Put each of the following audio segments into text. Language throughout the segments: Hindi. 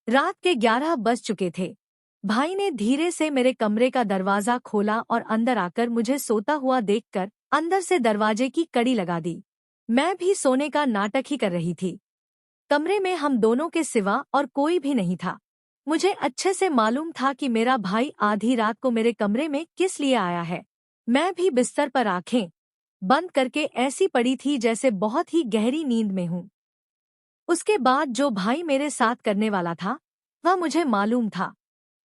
रात के 11 बज चुके थे। भाई ने धीरे से मेरे कमरे का दरवाजा खोला और अंदर आकर मुझे सोता हुआ देखकर अंदर से दरवाजे की कड़ी लगा दी। मैं भी सोने का नाटक ही कर रही थी। कमरे में हम दोनों के सिवा और कोई भी नहीं था। मुझे अच्छे से मालूम था कि मेरा भाई आधी रात को मेरे कमरे में किस लिए आया है। मैं भी बिस्तर पर आंखें बंद करके ऐसी पड़ी थी जैसे बहुत ही गहरी नींद में हूँ। उसके बाद जो भाई मेरे साथ करने वाला था वह मुझे मालूम था,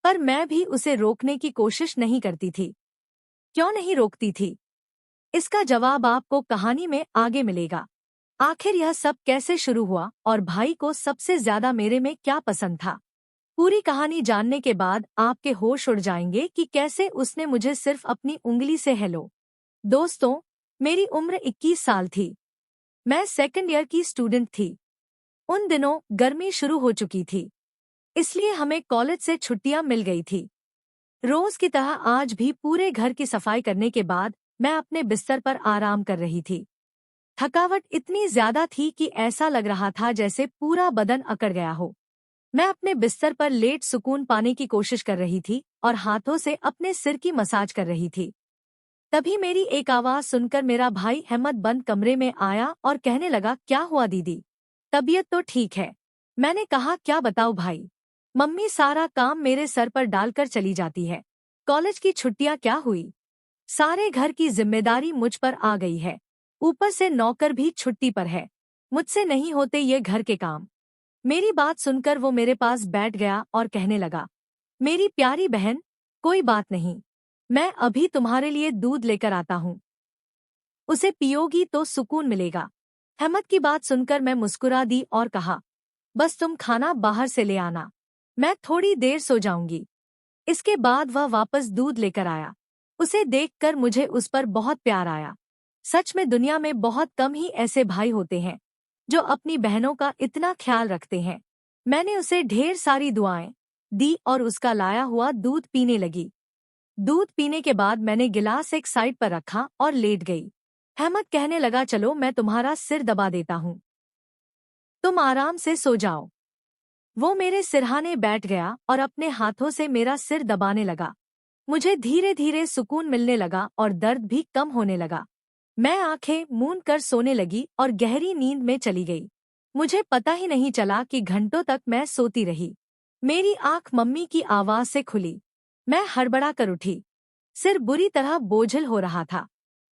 पर मैं भी उसे रोकने की कोशिश नहीं करती थी। क्यों नहीं रोकती थी? इसका जवाब आपको कहानी में आगे मिलेगा। आखिर यह सब कैसे शुरू हुआ और भाई को सबसे ज्यादा मेरे में क्या पसंद था? पूरी कहानी जानने के बाद आपके होश उड़ जाएंगे कि कैसे उसने मुझे सिर्फ अपनी उंगली से हेलो। दोस्तों, मेरी उम्र 21 साल थी। मैं सेकंड ईयर की स्टूडेंट थी। उन दिनों गर्मी शुरू हो चुकी थी, इसलिए हमें कॉलेज से छुट्टियां मिल गई थी। रोज की तरह आज भी पूरे घर की सफाई करने के बाद मैं अपने बिस्तर पर आराम कर रही थी। थकावट इतनी ज्यादा थी कि ऐसा लग रहा था जैसे पूरा बदन अकड़ गया हो। मैं अपने बिस्तर पर लेट सुकून पाने की कोशिश कर रही थी और हाथों से अपने सिर की मसाज कर रही थी। तभी मेरी एक आवाज सुनकर मेरा भाई अहमद बंद कमरे में आया और कहने लगा, क्या हुआ दीदी? तबीयत तो ठीक है। मैंने कहा, क्या बताऊं भाई, मम्मी सारा काम मेरे सर पर डालकर चली जाती है। कॉलेज की छुट्टियां क्या हुई, सारे घर की जिम्मेदारी मुझ पर आ गई है। ऊपर से नौकर भी छुट्टी पर है। मुझसे नहीं होते ये घर के काम। मेरी बात सुनकर वो मेरे पास बैठ गया और कहने लगा, मेरी प्यारी बहन, कोई बात नहीं, मैं अभी तुम्हारे लिए दूध लेकर आता हूँ, उसे पियोगी तो सुकून मिलेगा। अहमद की बात सुनकर मैं मुस्कुरा दी और कहा, बस तुम खाना बाहर से ले आना, मैं थोड़ी देर सो जाऊंगी। इसके बाद वह वापस दूध लेकर आया। उसे देखकर मुझे उस पर बहुत प्यार आया। सच में दुनिया में बहुत कम ही ऐसे भाई होते हैं जो अपनी बहनों का इतना ख्याल रखते हैं। मैंने उसे ढेर सारी दुआएं दी और उसका लाया हुआ दूध पीने लगी। दूध पीने के बाद मैंने गिलास एक साइड पर रखा और लेट गई। अहमद कहने लगा, चलो मैं तुम्हारा सिर दबा देता हूँ, तुम आराम से सो जाओ। वो मेरे सिरहाने बैठ गया और अपने हाथों से मेरा सिर दबाने लगा। मुझे धीरे धीरे सुकून मिलने लगा और दर्द भी कम होने लगा। मैं आंखें मूंद कर सोने लगी और गहरी नींद में चली गई। मुझे पता ही नहीं चला कि घंटों तक मैं सोती रही। मेरी आंख मम्मी की आवाज से खुली। मैं हड़बड़ा कर उठी। सिर बुरी तरह बोझिल हो रहा था।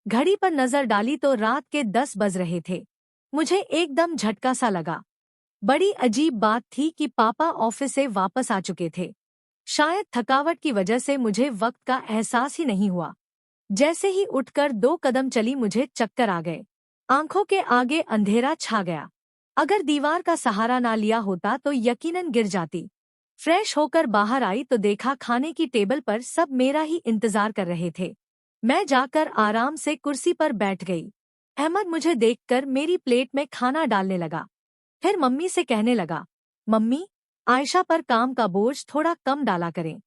घड़ी पर नजर डाली तो रात के 10 बज रहे थे। मुझे एकदम झटका सा लगा। बड़ी अजीब बात थी कि पापा ऑफिस से वापस आ चुके थे। शायद थकावट की वजह से मुझे वक्त का एहसास ही नहीं हुआ। जैसे ही उठकर 2 कदम चली मुझे चक्कर आ गए। आंखों के आगे अंधेरा छा गया। अगर दीवार का सहारा ना लिया होता तो यकीनन गिर जाती। फ्रेश होकर बाहर आई तो देखा खाने की टेबल पर सब मेरा ही इंतजार कर रहे थे। मैं जाकर आराम से कुर्सी पर बैठ गई। अहमद मुझे देखकर मेरी प्लेट में खाना डालने लगा। फिर मम्मी से कहने लगा, मम्मी, आयशा पर काम का बोझ थोड़ा कम डाला करें।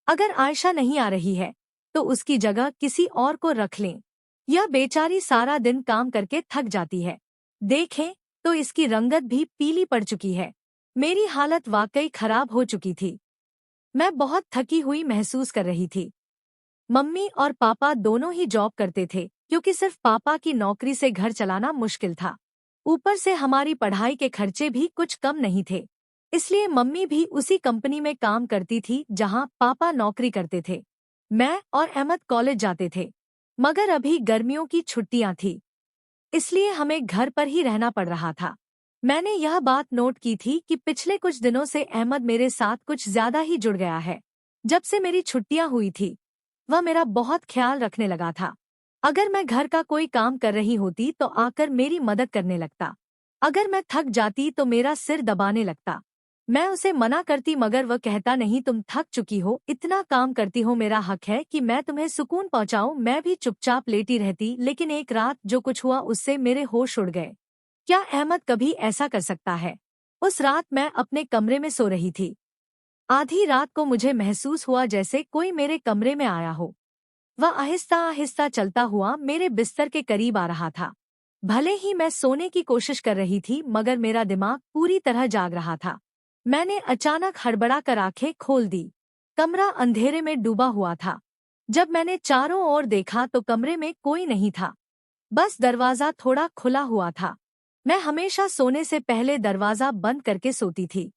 अगर आयशा नहीं आ रही है तो उसकी जगह किसी और को रख लें। यह बेचारी सारा दिन काम करके थक जाती है। देखें तो इसकी रंगत भी पीली पड़ चुकी है। मेरी हालत वाकई खराब हो चुकी थी। मैं बहुत थकी हुई महसूस कर रही थी। मम्मी और पापा दोनों ही जॉब करते थे, क्योंकि सिर्फ पापा की नौकरी से घर चलाना मुश्किल था। ऊपर से हमारी पढ़ाई के खर्चे भी कुछ कम नहीं थे। इसलिए मम्मी भी उसी कंपनी में काम करती थी जहां पापा नौकरी करते थे। मैं और अहमद कॉलेज जाते थे, मगर अभी गर्मियों की छुट्टियां थी, इसलिए हमें घर पर ही रहना पड़ रहा था। मैंने यह बात नोट की थी कि पिछले कुछ दिनों से अहमद मेरे साथ कुछ ज्यादा ही जुड़ गया है। जब से मेरी छुट्टियां हुई थी वह मेरा बहुत ख्याल रखने लगा था। अगर मैं घर का कोई काम कर रही होती तो आकर मेरी मदद करने लगता। अगर मैं थक जाती तो मेरा सिर दबाने लगता। मैं उसे मना करती मगर वह कहता, नहीं, तुम थक चुकी हो, इतना काम करती हो, मेरा हक है कि मैं तुम्हें सुकून पहुंचाऊं। मैं भी चुपचाप लेटी रहती, लेकिन एक रात जो कुछ हुआ उससे मेरे होश उड़ गए। क्या अहमद कभी ऐसा कर सकता है? उस रात मैं अपने कमरे में सो रही थी। आधी रात को मुझे महसूस हुआ जैसे कोई मेरे कमरे में आया हो। वह आहिस्ता आहिस्ता चलता हुआ मेरे बिस्तर के करीब आ रहा था। भले ही मैं सोने की कोशिश कर रही थी मगर मेरा दिमाग पूरी तरह जाग रहा था। मैंने अचानक हड़बड़ा कर आंखें खोल दी। कमरा अंधेरे में डूबा हुआ था। जब मैंने चारों ओर देखा तो कमरे में कोई नहीं था, बस दरवाजा थोड़ा खुला हुआ था। मैं हमेशा सोने से पहले दरवाजा बंद करके सोती थी,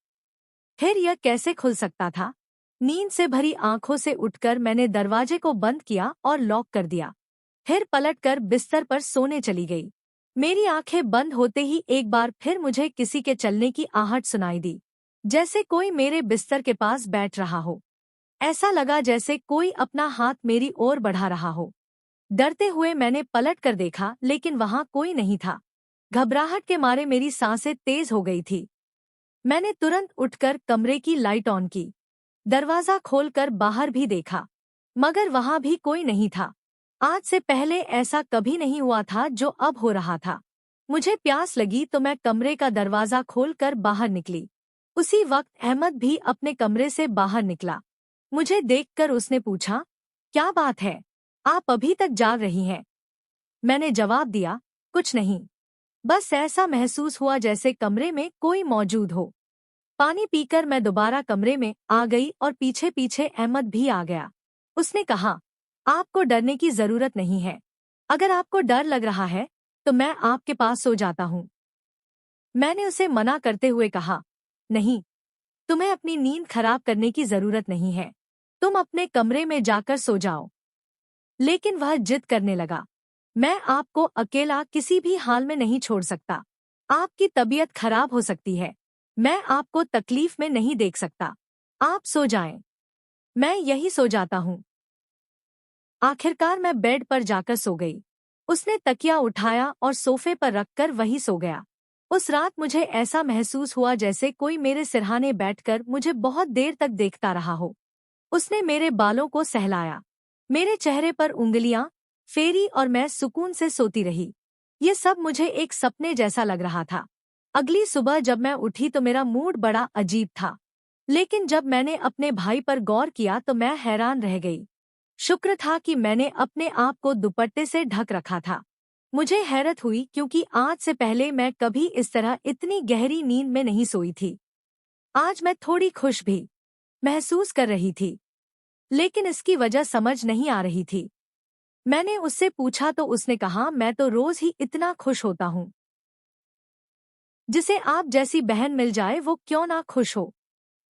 फिर यह कैसे खुल सकता था? नींद से भरी आंखों से उठकर मैंने दरवाजे को बंद किया और लॉक कर दिया। फिर पलटकर बिस्तर पर सोने चली गई। मेरी आंखें बंद होते ही एक बार फिर मुझे किसी के चलने की आहट सुनाई दी, जैसे कोई मेरे बिस्तर के पास बैठ रहा हो। ऐसा लगा जैसे कोई अपना हाथ मेरी ओर बढ़ा रहा हो। डरते हुए मैंने पलट कर देखा, लेकिन वहां कोई नहीं था। घबराहट के मारे मेरी सांसें तेज हो गई थी। मैंने तुरंत उठकर कमरे की लाइट ऑन की, दरवाजा खोलकर बाहर भी देखा, मगर वहां भी कोई नहीं था। आज से पहले ऐसा कभी नहीं हुआ था जो अब हो रहा था। मुझे प्यास लगी तो मैं कमरे का दरवाजा खोलकर बाहर निकली। उसी वक्त अहमद भी अपने कमरे से बाहर निकला। मुझे देखकर उसने पूछा, क्या बात है, आप अभी तक जाग रही हैं? मैंने जवाब दिया, कुछ नहीं, बस ऐसा महसूस हुआ जैसे कमरे में कोई मौजूद हो। पानी पीकर मैं दोबारा कमरे में आ गई और पीछे पीछे अहमद भी आ गया। उसने कहा, आपको डरने की जरूरत नहीं है। अगर आपको डर लग रहा है तो मैं आपके पास सो जाता हूँ। मैंने उसे मना करते हुए कहा, नहीं, तुम्हें अपनी नींद खराब करने की जरूरत नहीं है, तुम अपने कमरे में जाकर सो जाओ। लेकिन वह जिद करने लगा, मैं आपको अकेला किसी भी हाल में नहीं छोड़ सकता। आपकी तबीयत खराब हो सकती है, मैं आपको तकलीफ में नहीं देख सकता। आप सो जाएं, मैं यही सो जाता हूँ। आखिरकार मैं बेड पर जाकर सो गई। उसने तकिया उठाया और सोफे पर रखकर वही सो गया। उस रात मुझे ऐसा महसूस हुआ जैसे कोई मेरे सिरहाने बैठकर मुझे बहुत देर तक देखता रहा हो। उसने मेरे बालों को सहलाया, मेरे चेहरे पर उंगलियां फेरी और मैं सुकून से सोती रही। ये सब मुझे एक सपने जैसा लग रहा था। अगली सुबह जब मैं उठी तो मेरा मूड बड़ा अजीब था, लेकिन जब मैंने अपने भाई पर गौर किया तो मैं हैरान रह गई। शुक्र था कि मैंने अपने आप को दुपट्टे से ढक रखा था। मुझे हैरत हुई क्योंकि आज से पहले मैं कभी इस तरह इतनी गहरी नींद में नहीं सोई थी। आज मैं थोड़ी खुश भी महसूस कर रही थी, लेकिन इसकी वजह समझ नहीं आ रही थी। मैंने उससे पूछा तो उसने कहा, मैं तो रोज ही इतना खुश होता हूँ। जिसे आप जैसी बहन मिल जाए वो क्यों ना खुश हो।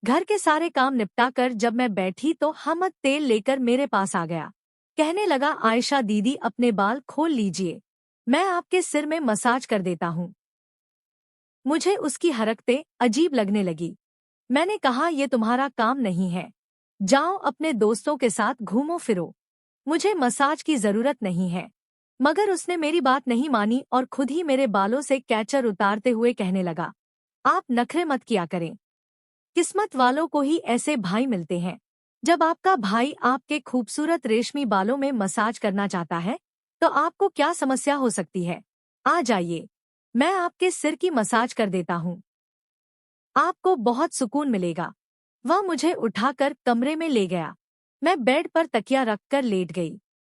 घर के सारे काम निपटाकर जब मैं बैठी तो हमद तेल लेकर मेरे पास आ गया। कहने लगा, आयशा दीदी अपने बाल खोल लीजिए, मैं आपके सिर में मसाज कर देता हूँ। मुझे उसकी हरकतें अजीब लगने लगी। मैंने कहा, ये तुम्हारा काम नहीं है, जाओ अपने दोस्तों के साथ घूमो फिरो, मुझे मसाज की जरूरत नहीं है। मगर उसने मेरी बात नहीं मानी और खुद ही मेरे बालों से कैचर उतारते हुए कहने लगा, आप नखरे मत किया करें, किस्मत वालों को ही ऐसे भाई मिलते हैं। जब आपका भाई आपके खूबसूरत रेशमी बालों में मसाज करना चाहता है तो आपको क्या समस्या हो सकती है। आ जाइए, मैं आपके सिर की मसाज कर देता हूँ, आपको बहुत सुकून मिलेगा। वह मुझे उठाकर कमरे में ले गया। मैं बेड पर तकिया रखकर लेट गई।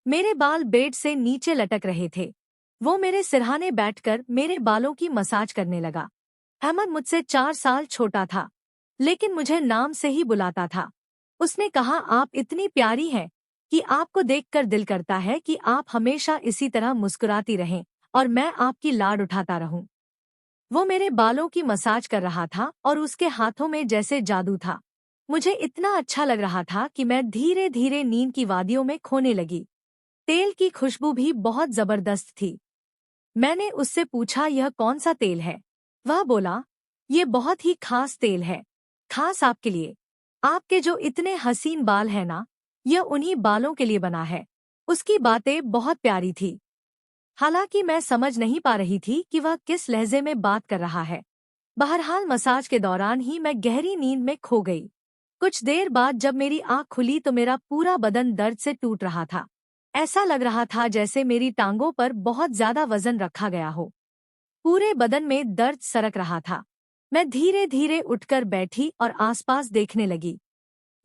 मेरे बाल बेड से नीचे लटक रहे थे। वो मेरे सिरहाने बैठकर मेरे बालों की मसाज करने लगा। अहमद मुझसे 4 साल छोटा था, लेकिन मुझे नाम से ही बुलाता था। उसने कहा, आप इतनी प्यारी हैं कि आपको देखकर दिल करता है कि आप हमेशा इसी तरह मुस्कुराती रहें और मैं आपकी लाड उठाता रहूं। वो मेरे बालों की मसाज कर रहा था और उसके हाथों में जैसे जादू था। मुझे इतना अच्छा लग रहा था कि मैं धीरे धीरे नींद की वादियों में खोने लगी। तेल की खुशबू भी बहुत जबरदस्त थी। मैंने उससे पूछा, यह कौन सा तेल है? वह बोला, ये बहुत ही खास तेल है, खास आपके लिए। आपके जो इतने हसीन बाल हैं ना, यह उन्हीं बालों के लिए बना है। उसकी बातें बहुत प्यारी थी। हालांकि मैं समझ नहीं पा रही थी कि वह किस लहजे में बात कर रहा है। बहरहाल मसाज के दौरान ही मैं गहरी नींद में खो गई। कुछ देर बाद जब मेरी आंख खुली तो मेरा पूरा बदन दर्द से टूट रहा था। ऐसा लग रहा था जैसे मेरी टांगों पर बहुत ज्यादा वजन रखा गया हो। पूरे बदन में दर्द सरक रहा था। मैं धीरे धीरे उठकर बैठी और आसपास देखने लगी।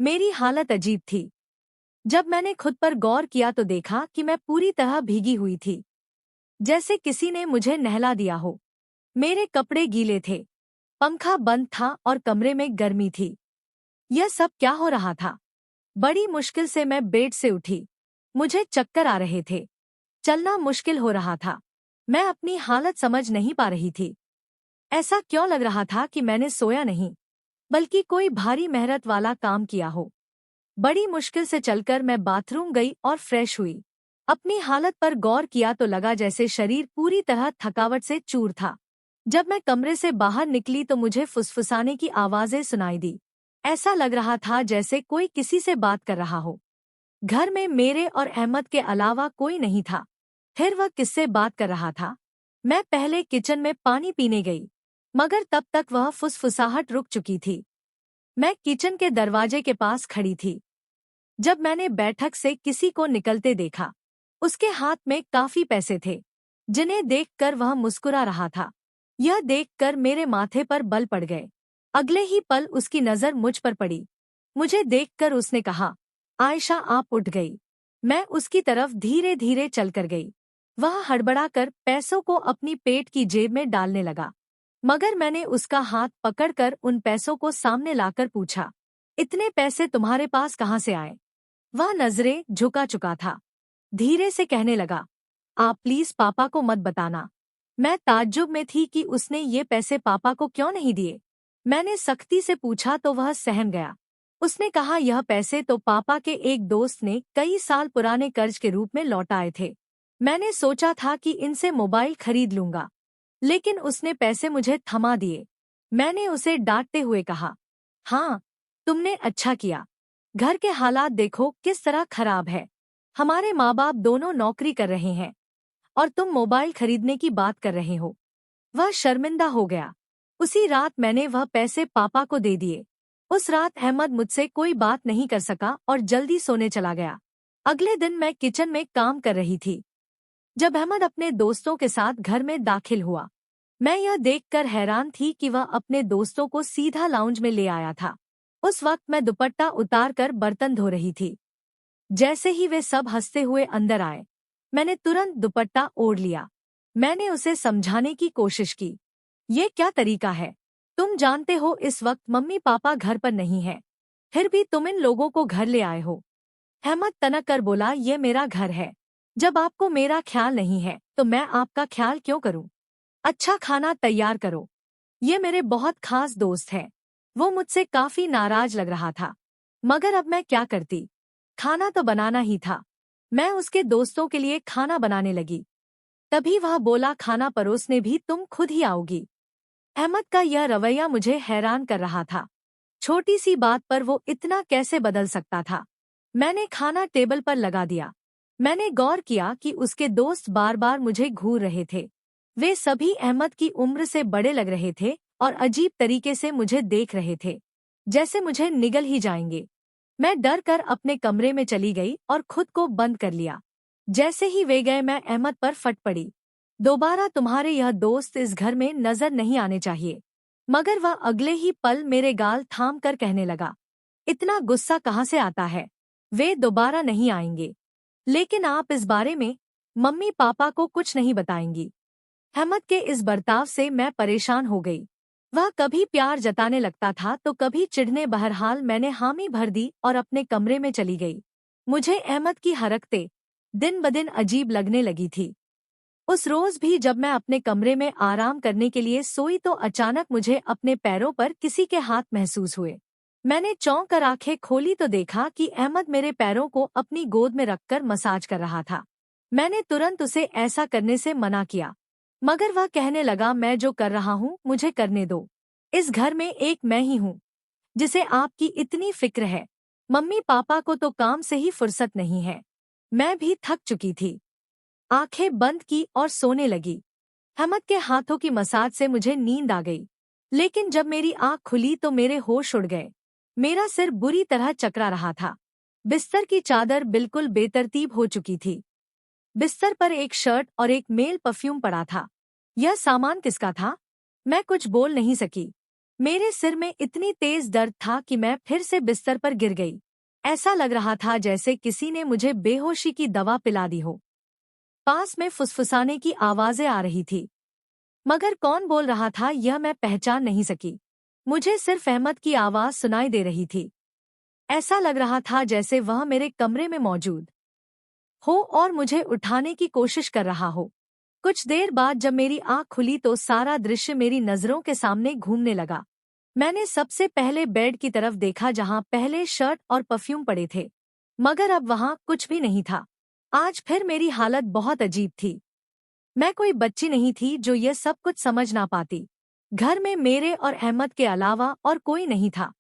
मेरी हालत अजीब थी। जब मैंने खुद पर गौर किया तो देखा कि मैं पूरी तरह भीगी हुई थी, जैसे किसी ने मुझे नहला दिया हो। मेरे कपड़े गीले थे, पंखा बंद था और कमरे में गर्मी थी। यह सब क्या हो रहा था? बड़ी मुश्किल से मैं बेड से उठी। मुझे चक्कर आ रहे थे। चलना मुश्किल हो रहा था। मैं अपनी हालत समझ नहीं पा रही थी। ऐसा क्यों लग रहा था कि मैंने सोया नहीं, बल्कि कोई भारी मेहनत वाला काम किया हो। बड़ी मुश्किल से चलकर मैं बाथरूम गई और फ्रेश हुई। अपनी हालत पर गौर किया तो लगा जैसे शरीर पूरी तरह थकावट से चूर था। जब मैं कमरे से बाहर निकली तो मुझे फुसफुसाने की आवाजें सुनाई दी। ऐसा लग रहा था जैसे कोई किसी से बात कर रहा हो। घर में मेरे और अहमद के अलावा कोई नहीं था। फिर वह किससे बात कर रहा था? मैं पहले किचन में पानी पीने गई, मगर तब तक वह फुसफुसाहट रुक चुकी थी। मैं किचन के दरवाजे के पास खड़ी थी जब मैंने बैठक से किसी को निकलते देखा। उसके हाथ में काफी पैसे थे, जिन्हें देखकर वह मुस्कुरा रहा था। यह देखकर मेरे माथे पर बल पड़ गए। अगले ही पल उसकी नजर मुझ पर पड़ी। मुझे देखकर उसने कहा, आयशा आप उठ गई। मैं उसकी तरफ धीरे धीरे चलकर गई। वह हड़बड़ाकर पैसों को अपनी पेट की जेब में डालने लगा, मगर मैंने उसका हाथ पकड़कर उन पैसों को सामने लाकर पूछा, इतने पैसे तुम्हारे पास कहाँ से आए? वह नजरें झुका चुका था। धीरे से कहने लगा, आप प्लीज पापा को मत बताना। मैं ताज्जुब में थी कि उसने ये पैसे पापा को क्यों नहीं दिए। मैंने सख्ती से पूछा तो वह सहम गया। उसने कहा, यह पैसे तो पापा के एक दोस्त ने कई साल पुराने कर्ज के रूप में लौटाए थे। मैंने सोचा था कि इनसे मोबाइल खरीद लूंगा, लेकिन उसने पैसे मुझे थमा दिए। मैंने उसे डांटते हुए कहा, हाँ, तुमने अच्छा किया। घर के हालात देखो किस तरह खराब है। हमारे माँ बाप दोनों नौकरी कर रहे हैं और तुम मोबाइल खरीदने की बात कर रहे हो। वह शर्मिंदा हो गया। उसी रात मैंने वह पैसे पापा को दे दिए। उस रात अहमद मुझसे कोई बात नहीं कर सका और जल्दी सोने चला गया। अगले दिन मैं किचन में काम कर रही थी जब अहमद अपने दोस्तों के साथ घर में दाखिल हुआ। मैं यह देखकर हैरान थी कि वह अपने दोस्तों को सीधा लाउंज में ले आया था। उस वक्त मैं दुपट्टा उतारकर बर्तन धो रही थी। जैसे ही वे सब हंसते हुए अंदर आए, मैंने तुरंत दुपट्टा ओढ़ लिया। मैंने उसे समझाने की कोशिश की, ये क्या तरीका है? तुम जानते हो इस वक्त मम्मी पापा घर पर नहीं है, फिर भी तुम इन लोगों को घर ले आए हो। अहमद तनक कर बोला, ये मेरा घर है। जब आपको मेरा ख्याल नहीं है तो मैं आपका ख्याल क्यों करूं? अच्छा खाना तैयार करो। ये मेरे बहुत खास दोस्त हैं। वो मुझसे काफी नाराज लग रहा था, मगर अब मैं क्या करती? खाना तो बनाना ही था। मैं उसके दोस्तों के लिए खाना बनाने लगी। तभी वह बोला, खाना परोसने भी तुम खुद ही आओगी? अहमद का यह रवैया मुझे हैरान कर रहा था। छोटी सी बात पर वो इतना कैसे बदल सकता था? मैंने खाना टेबल पर लगा दिया। मैंने गौर किया कि उसके दोस्त बार बार मुझे घूर रहे थे। वे सभी अहमद की उम्र से बड़े लग रहे थे और अजीब तरीके से मुझे देख रहे थे, जैसे मुझे निगल ही जाएंगे। मैं डर कर अपने कमरे में चली गई और खुद को बंद कर लिया। जैसे ही वे गए मैं अहमद पर फट पड़ी। दोबारा तुम्हारे यह दोस्त इस घर में नजर नहीं आने चाहिए। मगर वह अगले ही पल मेरे गाल थाम कर कहने लगा, इतना गुस्सा कहाँ से आता है? वे दोबारा नहीं आएंगे। लेकिन आप इस बारे में मम्मी पापा को कुछ नहीं बताएंगी। अहमद के इस बर्ताव से मैं परेशान हो गई। वह कभी प्यार जताने लगता था तो कभी चिढ़ने। बहरहाल मैंने हामी भर दी और अपने कमरे में चली गई। मुझे अहमद की हरकतें दिन ब दिन अजीब लगने लगी थी। उस रोज भी जब मैं अपने कमरे में आराम करने के लिए सोई तो अचानक मुझे अपने पैरों पर किसी के हाथ महसूस हुए। मैंने चौंक कर आंखें खोली तो देखा कि अहमद मेरे पैरों को अपनी गोद में रखकर मसाज कर रहा था। मैंने तुरंत उसे ऐसा करने से मना किया, मगर वह कहने लगा, मैं जो कर रहा हूँ मुझे करने दो। इस घर में एक मैं ही हूँ जिसे आपकी इतनी फिक्र है। मम्मी पापा को तो काम से ही फुर्सत नहीं है। मैं भी थक चुकी थी। आंखें बंद की और सोने लगी। अहमद के हाथों की मसाज से मुझे नींद आ गई, लेकिन जब मेरी आंख खुली तो मेरे होश उड़ गए। मेरा सिर बुरी तरह चकरा रहा था। बिस्तर की चादर बिल्कुल बेतरतीब हो चुकी थी। बिस्तर पर एक शर्ट और एक मेल परफ्यूम पड़ा था। यह सामान किसका था? मैं कुछ बोल नहीं सकी। मेरे सिर में इतनी तेज दर्द था कि मैं फिर से बिस्तर पर गिर गई। ऐसा लग रहा था जैसे किसी ने मुझे बेहोशी की दवा पिला दी हो। पास में फुसफुसाने की आवाजें आ रही थी। मगर कौन बोल रहा था यह मैं पहचान नहीं सकी। मुझे सिर्फ अहमद की आवाज सुनाई दे रही थी। ऐसा लग रहा था जैसे वह मेरे कमरे में मौजूद हो और मुझे उठाने की कोशिश कर रहा हो। कुछ देर बाद जब मेरी आंख खुली तो सारा दृश्य मेरी नजरों के सामने घूमने लगा। मैंने सबसे पहले बेड की तरफ देखा जहां पहले शर्ट और परफ्यूम पड़े थे, मगर अब वहां कुछ भी नहीं था। आज फिर मेरी हालत बहुत अजीब थी। मैं कोई बच्ची नहीं थी जो यह सब कुछ समझ ना पाती। घर में मेरे और अहमद के अलावा और कोई नहीं था।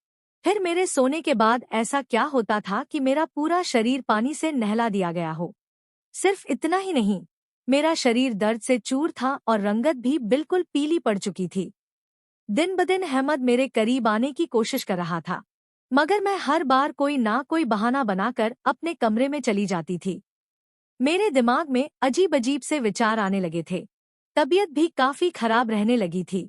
फिर मेरे सोने के बाद ऐसा क्या होता था कि मेरा पूरा शरीर पानी से नहला दिया गया हो। सिर्फ इतना ही नहीं, मेरा शरीर दर्द से चूर था और रंगत भी बिल्कुल पीली पड़ चुकी थी। दिन ब दिन अहमद मेरे करीब आने की कोशिश कर रहा था, मगर मैं हर बार कोई ना कोई बहाना बनाकर अपने कमरे में चली जाती थी। मेरे दिमाग में अजीब अजीब से विचार आने लगे थे। तबीयत भी काफी खराब रहने लगी थी।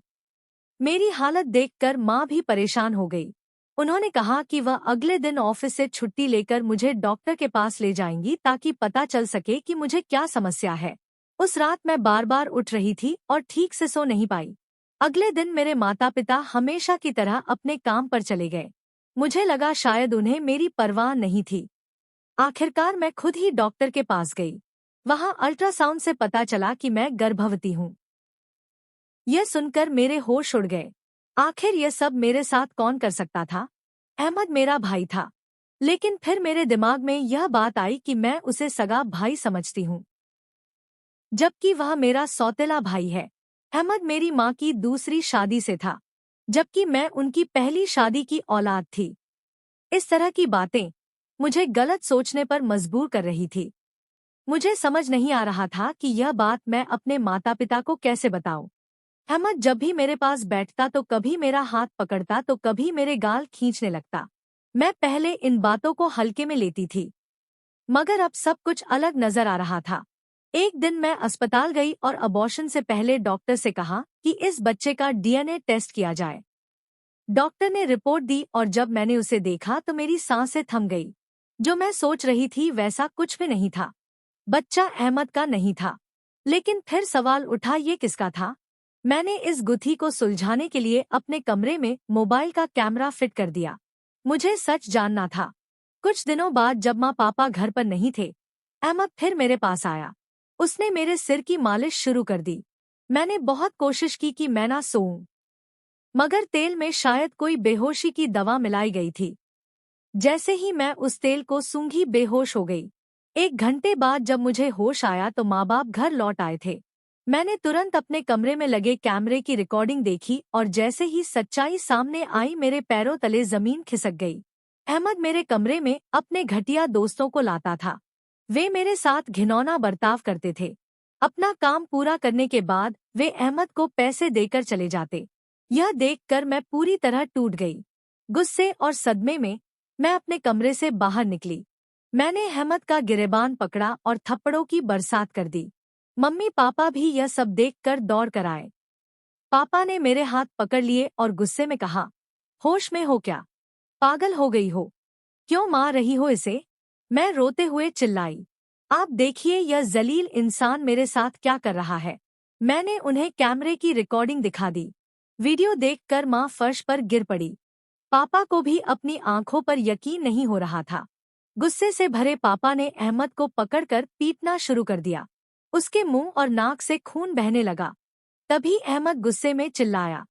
मेरी हालत देखकर माँ भी परेशान हो गई। उन्होंने कहा कि वह अगले दिन ऑफिस से छुट्टी लेकर मुझे डॉक्टर के पास ले जाएंगी ताकि पता चल सके कि मुझे क्या समस्या है। उस रात मैं बार बार उठ रही थी और ठीक से सो नहीं पाई। अगले दिन मेरे माता पिता हमेशा की तरह अपने काम पर चले गए। मुझे लगा शायद उन्हें मेरी परवाह नहीं थी। आखिरकार मैं खुद ही डॉक्टर के पास गई। वहां अल्ट्रासाउंड से पता चला कि मैं गर्भवती हूँ। यह सुनकर मेरे होश उड़ गए। आखिर यह सब मेरे साथ कौन कर सकता था? अहमद मेरा भाई था, लेकिन फिर मेरे दिमाग में यह बात आई कि मैं उसे सगा भाई समझती हूँ, जबकि वह मेरा सौतेला भाई है। अहमद मेरी माँ की दूसरी शादी से था, जबकि मैं उनकी पहली शादी की औलाद थी। इस तरह की बातें मुझे गलत सोचने पर मजबूर कर रही थी। मुझे समझ नहीं आ रहा था कि यह बात मैं अपने माता पिता को कैसे बताऊं। अहमद जब भी मेरे पास बैठता तो कभी मेरा हाथ पकड़ता तो कभी मेरे गाल खींचने लगता। मैं पहले इन बातों को हल्के में लेती थी, मगर अब सब कुछ अलग नजर आ रहा था। एक दिन मैं अस्पताल गई और अबॉर्शन से पहले डॉक्टर से कहा कि इस बच्चे का डीएनए टेस्ट किया जाए। डॉक्टर ने रिपोर्ट दी और जब मैंने उसे देखा तो मेरी सांसें थम गई। जो मैं सोच रही थी वैसा कुछ भी नहीं था। बच्चा अहमद का नहीं था। लेकिन फिर सवाल उठा, ये किसका था? मैंने इस गुत्थी को सुलझाने के लिए अपने कमरे में मोबाइल का कैमरा फिट कर दिया। मुझे सच जानना था। कुछ दिनों बाद जब माँ पापा घर पर नहीं थे, अहमद फिर मेरे पास आया। उसने मेरे सिर की मालिश शुरू कर दी। मैंने बहुत कोशिश की कि मैं ना सोऊं, मगर तेल में शायद कोई बेहोशी की दवा मिलाई गई थी। जैसे ही मैं उस तेल को सूंघी बेहोश हो गई। 1 घंटे बाद जब मुझे होश आया तो माँ बाप घर लौट आए थे। मैंने तुरंत अपने कमरे में लगे कैमरे की रिकॉर्डिंग देखी और जैसे ही सच्चाई सामने आई मेरे पैरों तले जमीन खिसक गई। अहमद मेरे कमरे में अपने घटिया दोस्तों को लाता था। वे मेरे साथ घिनौना बर्ताव करते थे। अपना काम पूरा करने के बाद वे अहमद को पैसे देकर चले जाते। यह देखकर मैं पूरी तरह टूट गई। गुस्से और सदमे में मैं अपने कमरे से बाहर निकली। मैंने अहमद का गिरेबान पकड़ा और थप्पड़ों की बरसात कर दी। मम्मी पापा भी यह सब देखकर दौड़ कर आए। पापा ने मेरे हाथ पकड़ लिए और गुस्से में कहा, होश में हो क्या? पागल हो गई हो? क्यों मार रही हो इसे? मैं रोते हुए चिल्लाई, आप देखिए यह जलील इंसान मेरे साथ क्या कर रहा है। मैंने उन्हें कैमरे की रिकॉर्डिंग दिखा दी। वीडियो देखकर माँ फर्श पर गिर पड़ी। पापा को भी अपनी आंखों पर यकीन नहीं हो रहा था। गुस्से से भरे पापा ने अहमद को पकड़कर पीटना शुरू कर दिया। उसके मुंह और नाक से खून बहने लगा। तभी अहमद गुस्से में चिल्लाया,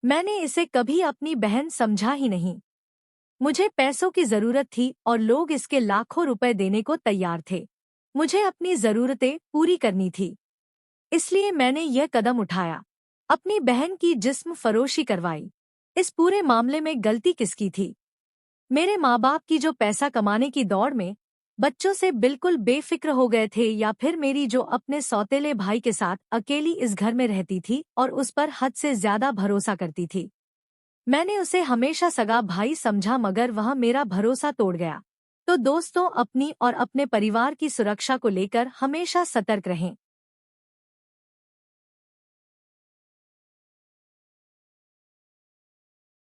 मैंने इसे कभी अपनी बहन समझा ही नहीं। मुझे पैसों की जरूरत थी और लोग इसके लाखों रुपए देने को तैयार थे। मुझे अपनी जरूरतें पूरी करनी थी, इसलिए मैंने यह कदम उठाया। अपनी बहन की जिस्म फरोशी करवाई। इस पूरे मामले में गलती किसकी थी? मेरे माँ बाप की जो पैसा कमाने की दौड़ में बच्चों से बिल्कुल बेफिक्र हो गए थे, या फिर मेरी जो अपने सौतेले भाई के साथ अकेली इस घर में रहती थी और उस पर हद से ज्यादा भरोसा करती थी। मैंने उसे हमेशा सगा भाई समझा, मगर वह मेरा भरोसा तोड़ गया। तो दोस्तों, अपनी और अपने परिवार की सुरक्षा को लेकर हमेशा सतर्क रहें।